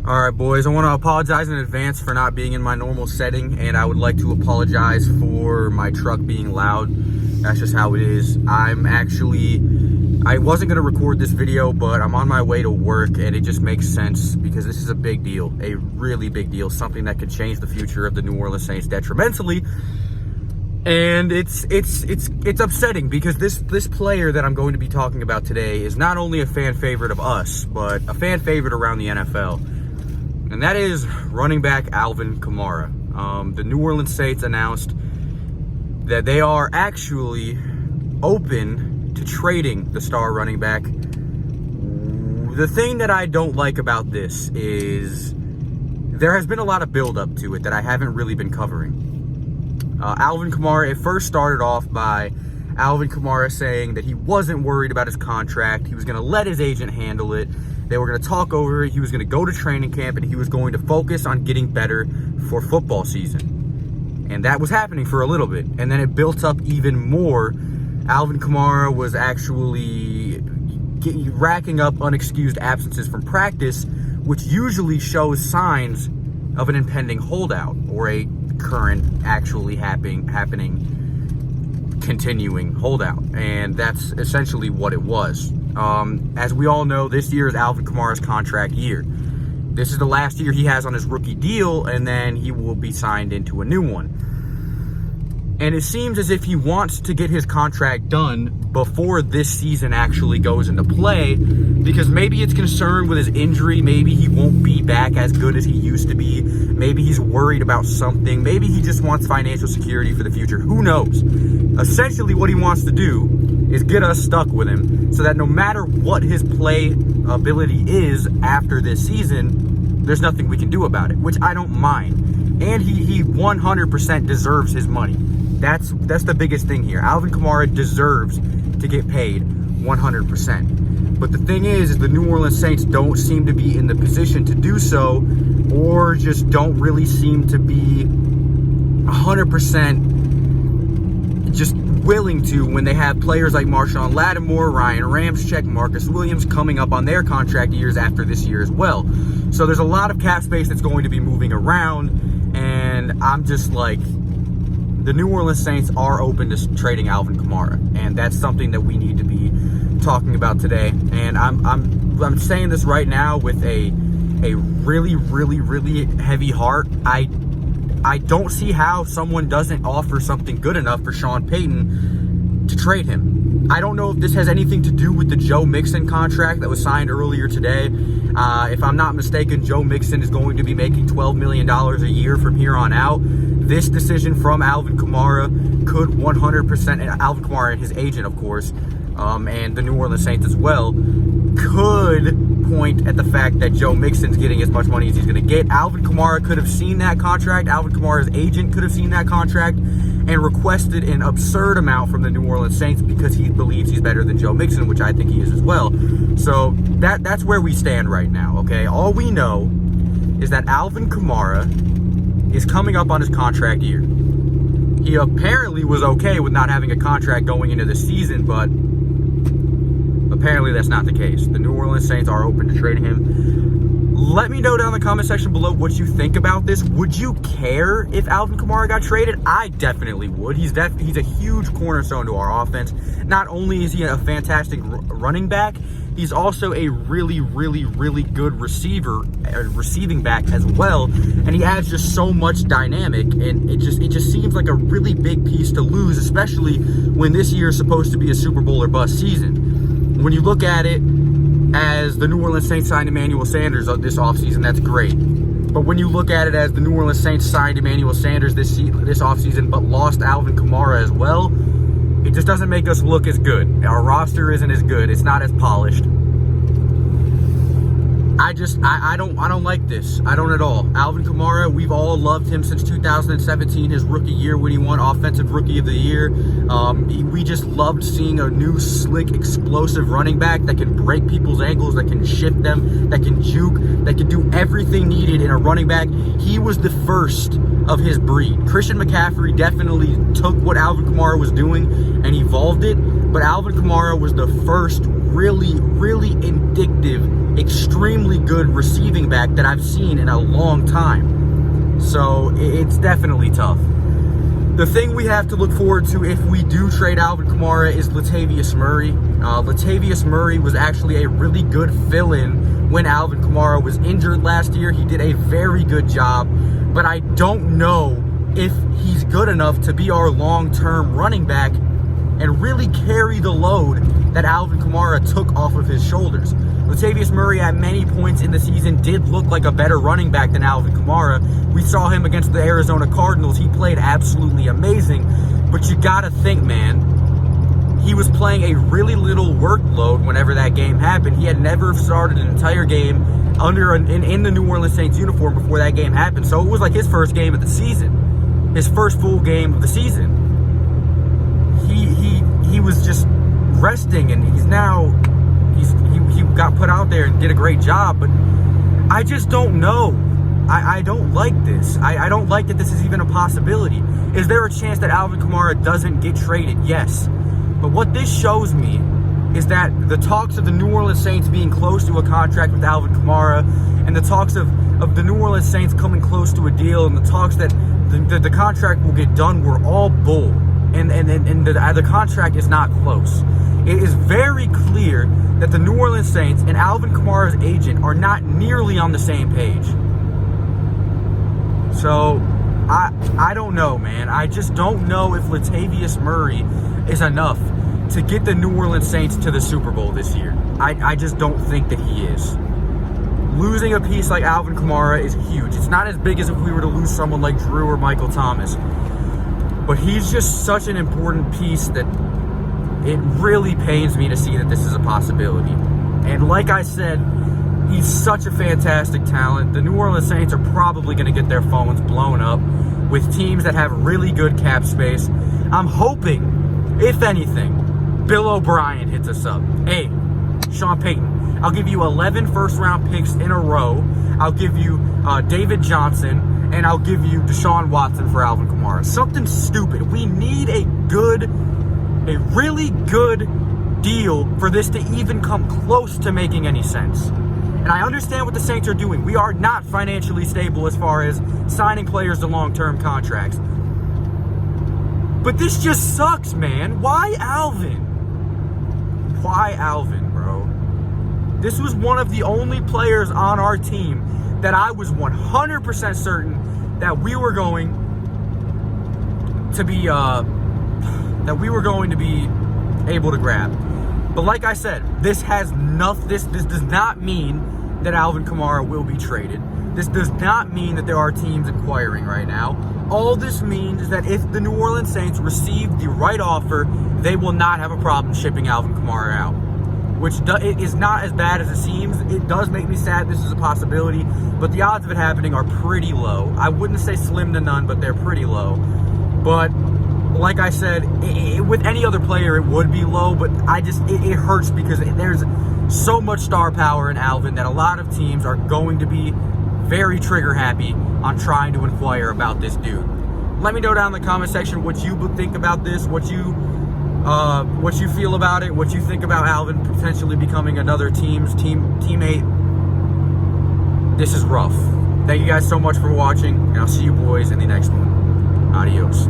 All right, boys, I want to apologize in advance for not being in my normal setting, and I would like to apologize for my truck being loud. That's just how it is. I wasn't going to record this video, but I'm on my way to work, and it just makes sense because this is a big deal, a really big deal, something that could change the future of the New Orleans Saints detrimentally. And it's upsetting because this player that I'm going to be talking about today is not only a fan favorite of us, but a fan favorite around the NFL. And that is running back Alvin Kamara. The New Orleans Saints announced that they are actually open to trading the star running back. The thing that I don't like about this is there has been a lot of build-up to it that I haven't really been covering. Alvin Kamara, it first started off by Alvin Kamara saying that he wasn't worried about his contract. He was going to let his agent handle it. They were going to talk over it. He was going to go to training camp, and he was going to focus on getting better for football season. And that was happening for a little bit. And then it built up even more. Alvin Kamara was actually racking up unexcused absences from practice, which usually shows signs of an impending holdout or a current actually happening continuing holdout. And that's essentially what it was. As we all know, this year is Alvin Kamara's contract year. This is the last year he has on his rookie deal, and then he will be signed into a new one. And it seems as if he wants to get his contract done before this season actually goes into play, because maybe it's concerned with his injury. Maybe he won't be back as good as he used to be. Maybe he's worried about something. Maybe he just wants financial security for the future. Who knows? Essentially, what he wants to do is get us stuck with him so that no matter what his play ability is after this season, there's nothing we can do about it, which I don't mind. And he 100% deserves his money. That's the biggest thing here. Alvin Kamara deserves to get paid 100%. But the thing is the New Orleans Saints don't seem to be in the position to do so, or just don't really seem to be 100% just willing to when they have players like Marshawn Lattimore, Ryan Ramczyk, Marcus Williams coming up on their contract years after this year as well. So there's a lot of cap space that's going to be moving around, and I'm just like, the New Orleans Saints are open to trading Alvin Kamara, and that's something that we need to be talking about today. And I'm saying this right now with a really, really, really heavy heart. I don't see how someone doesn't offer something good enough for Sean Payton to trade him. I don't know if this has anything to do with the Joe Mixon contract that was signed earlier today. If I'm not mistaken, Joe Mixon is going to be making $12 million a year from here on out. This decision from Alvin Kamara could 100%, and Alvin Kamara and his agent, of course, and the New Orleans Saints as well, could point at the fact that Joe Mixon's getting as much money as he's going to get. Alvin Kamara could have seen that contract. Alvin Kamara's agent could have seen that contract and requested an absurd amount from the New Orleans Saints because he believes he's better than Joe Mixon, which I think he is as well. So that's where we stand right now, okay? All we know is that Alvin Kamara is coming up on his contract year. He apparently was okay with not having a contract going into the season, but apparently that's not the case. The New Orleans Saints are open to trading him. Let me know down in the comment section below what you think about this. Would you care if Alvin Kamara got traded? I definitely would. He's a huge cornerstone to our offense. Not only is he a fantastic running back, he's also a really, really, really good receiving back as well. And he adds just so much dynamic, and it just seems like a really big piece to lose, especially when this year is supposed to be a Super Bowl or bust season. When you look at it as the New Orleans Saints signed Emmanuel Sanders this offseason, that's great. But when you look at it as the New Orleans Saints signed Emmanuel Sanders this offseason but lost Alvin Kamara as well, it just doesn't make us look as good. Our roster isn't as good. It's not as polished. I don't like this. I don't at all. Alvin Kamara, we've all loved him since 2017, his rookie year when he won Offensive Rookie of the Year. We just loved seeing a new, slick, explosive running back that can break people's ankles, that can shift them, that can juke, that can do everything needed in a running back. He was the first of his breed. Christian McCaffrey definitely took what Alvin Kamara was doing and evolved it, but Alvin Kamara was the first really, really indicative, extremely good receiving back that I've seen in a long time. So it's definitely tough. The thing we have to look forward to if we do trade Alvin Kamara is Latavius Murray. Latavius Murray was actually a really good fill-in when Alvin Kamara was injured last year. He did a very good job, but I don't know if he's good enough to be our long-term running back and really carry the load that Alvin Kamara took off of his shoulders. Latavius Murray at many points in the season did look like a better running back than Alvin Kamara. We saw him against the Arizona Cardinals. He played absolutely amazing, but you gotta think, man, he was playing a really little workload whenever that game happened. He had never started an entire game in the New Orleans Saints uniform before that game happened, so it was like his first game of the season, his first full game of the season. He was just resting, and he got put out there and did a great job, but I just don't know. I don't like this. I don't like that this is even a possibility. Is there a chance that Alvin Kamara doesn't get traded? Yes. But what this shows me is that the talks of the New Orleans Saints being close to a contract with Alvin Kamara, and the talks of the New Orleans Saints coming close to a deal, and the talks that the contract will get done were all bull. And the contract is not close. It is very clear that the New Orleans Saints and Alvin Kamara's agent are not nearly on the same page. So, I don't know, man. I just don't know if Latavius Murray is enough to get the New Orleans Saints to the Super Bowl this year. I just don't think that he is. Losing a piece like Alvin Kamara is huge. It's not as big as if we were to lose someone like Drew or Michael Thomas. But he's just such an important piece that it really pains me to see that this is a possibility. And like I said, he's such a fantastic talent. The New Orleans Saints are probably going to get their phones blown up with teams that have really good cap space. I'm hoping, if anything, Bill O'Brien hits us up. Hey, Sean Payton, I'll give you 11 first-round picks in a row. I'll give you David Johnson, and I'll give you Deshaun Watson for Alvin Kamara. Something stupid. We need a really good deal for this to even come close to making any sense. And I understand what the Saints are doing. We are not financially stable as far as signing players to long-term contracts. But this just sucks, man. Why Alvin? Why Alvin, bro? This was one of the only players on our team that I was 100% certain that we were going to be able to grab. But like I said, this does not mean that Alvin Kamara will be traded. This does not mean that there are teams inquiring right now. All this means is that if the New Orleans Saints receive the right offer, they will not have a problem shipping Alvin Kamara out. Which it is not as bad as it seems. It does make me sad this is a possibility, but the odds of it happening are pretty low. I wouldn't say slim to none, but they're pretty low. But like I said, with any other player, it would be low, but it hurts because there's so much star power in Alvin that a lot of teams are going to be very trigger happy on trying to inquire about this dude. Let me know down in the comment section what you think about this, what you feel about it, what you think about Alvin potentially becoming another teammate. This is rough. Thank you guys so much for watching, and I'll see you boys in the next one. Adios.